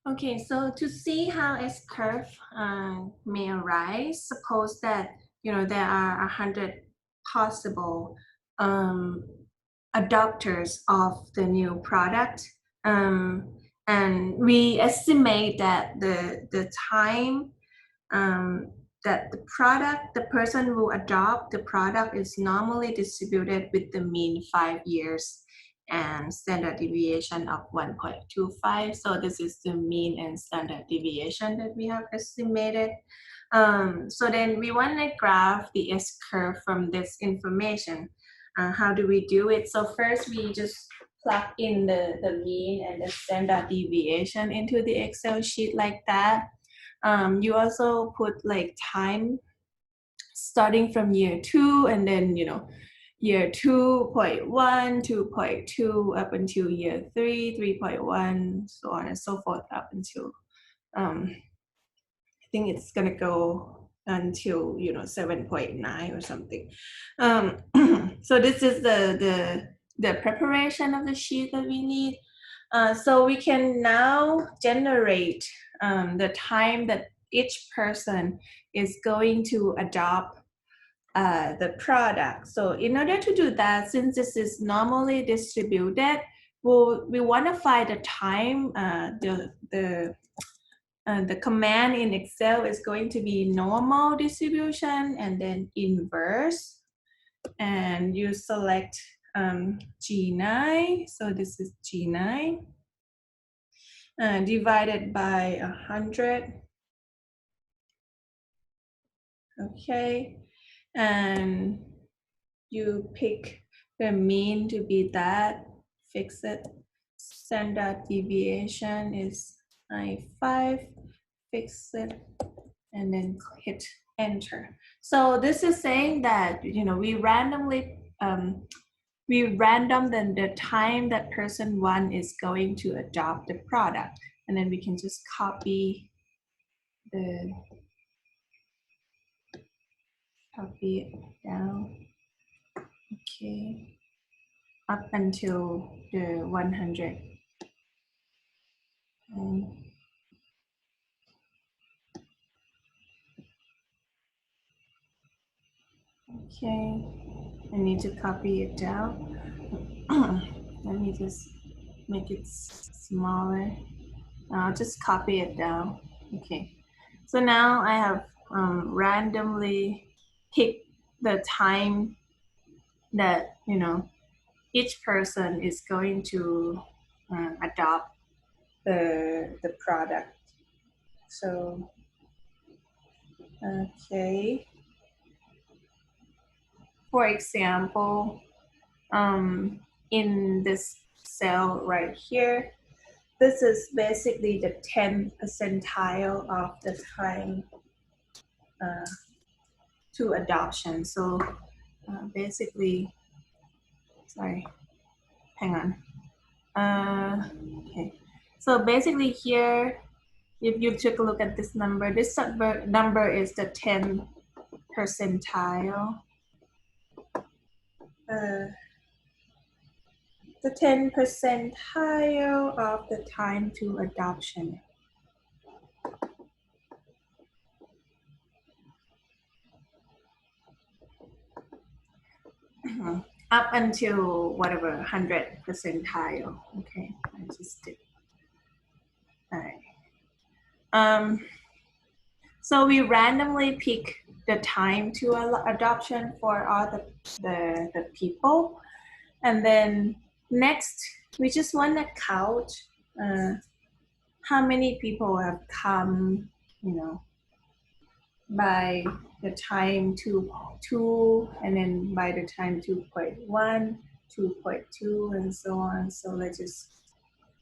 Okay, so to see how S curve may arise, suppose that there are 100 possible um, adopters of the new product, and we estimate that the time um, that the person who adopt the product is normally distributed with the mean 5 years and standard deviation of 1.25. So this is the mean and standard deviation that we have estimated. So then we want to graph the S curve from this information. How do we do it? So first we just plug in the mean and the standard deviation into the Excel sheet like that. You also put like time starting from year 2 and then year 2.1, 2.2 up until year 3, 3.1, so on and so forth up until I think it's gonna go until 7.9 or something. So this is the preparation of the sheet that we need. So we can now generate the time that each person is going to adopt the product. So in order to do that, since this is normally distributed, we want to find the time. The command in Excel is going to be normal distribution and then inverse. And you select G9. So this is G9 divided by 100. Okay. And you pick the mean to be that, fix it. Standard deviation is 95, fix it, and then hit enter. So this is saying that we randomly random then the time that person 1 is going to adopt the product, and then we can just copy it down. Okay, up until the 100. Okay, I need to copy it down. Let me just make it smaller. I'll just copy it down. Okay, so now I have randomly picked the time that each person is going to adopt the product. So okay, for example, in this cell right here, this is basically the 10th percentile of the time to adoption. So basically, sorry, hang on. Okay, so basically here, if you take a look at this number number is the 10th percentile. The 10th percentile of the time to adoption. Up until whatever 100 percentile. Okay, I just did. All right. So we randomly pick the time to adoption for all the people, and then next we just want to count how many people have come, by the time 2.2, and then by the time 2.1, 2.2, and so on. So let's just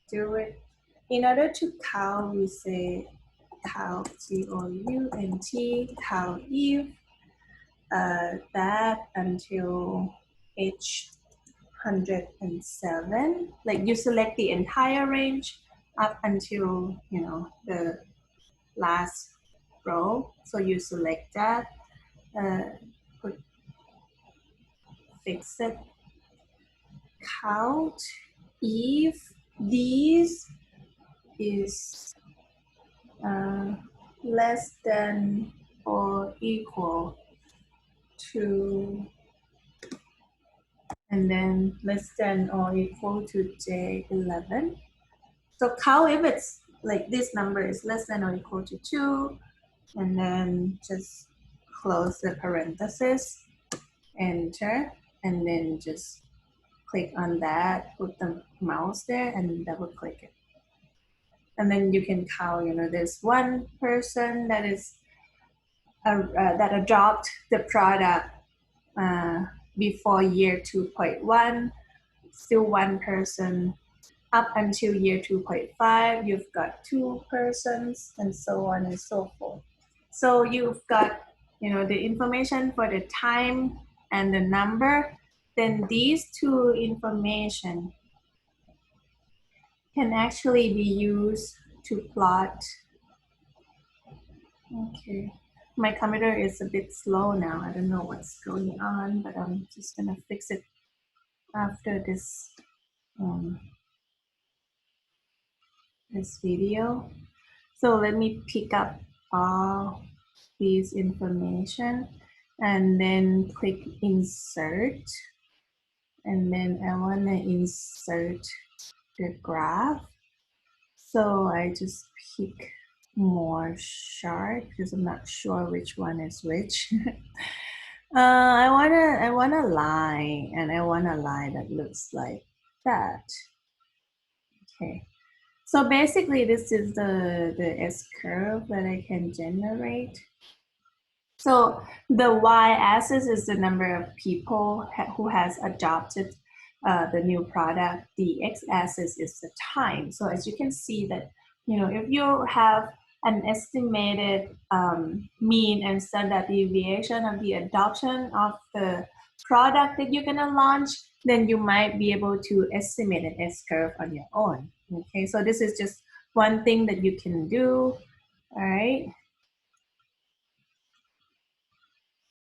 do it. In order to count, we say count, C-O-U-N-T, count if that until age 107. Like you select the entire range up until the last row. So you select that, fix it, count if these is less than or equal to, and then less than or equal to J11. So count if it's like this number is less than or equal to 2, and then just close the parenthesis, enter, and then just click on that, put the mouse there, and double click it. And then you can count, you know, there's one person that is that adopt the product before year 2.1, still one person. Up until year 2.5, you've got 2 persons, and so on and so forth. So you've got, you know, the information for the time and the number. Then these two information can actually be used to plot. Okay, my computer is a bit slow now. I don't know what's going on, but I'm just gonna fix it after this this video. So let me pick up all these information and then click insert. And then I want to insert the graph. So I just pick more chart because I'm not sure which one is which. I want a line, and I want a line that looks like that. Okay. So basically, this is the S-curve that I can generate. So the y-axis is the number of people who has adopted the new product. The x-axis is the time. So as you can see that, you know, if you have an estimated mean and standard deviation of the adoption of the product that you're gonna launch, then you might be able to estimate an S-curve on your own. Okay, so this is just one thing that you can do. All right,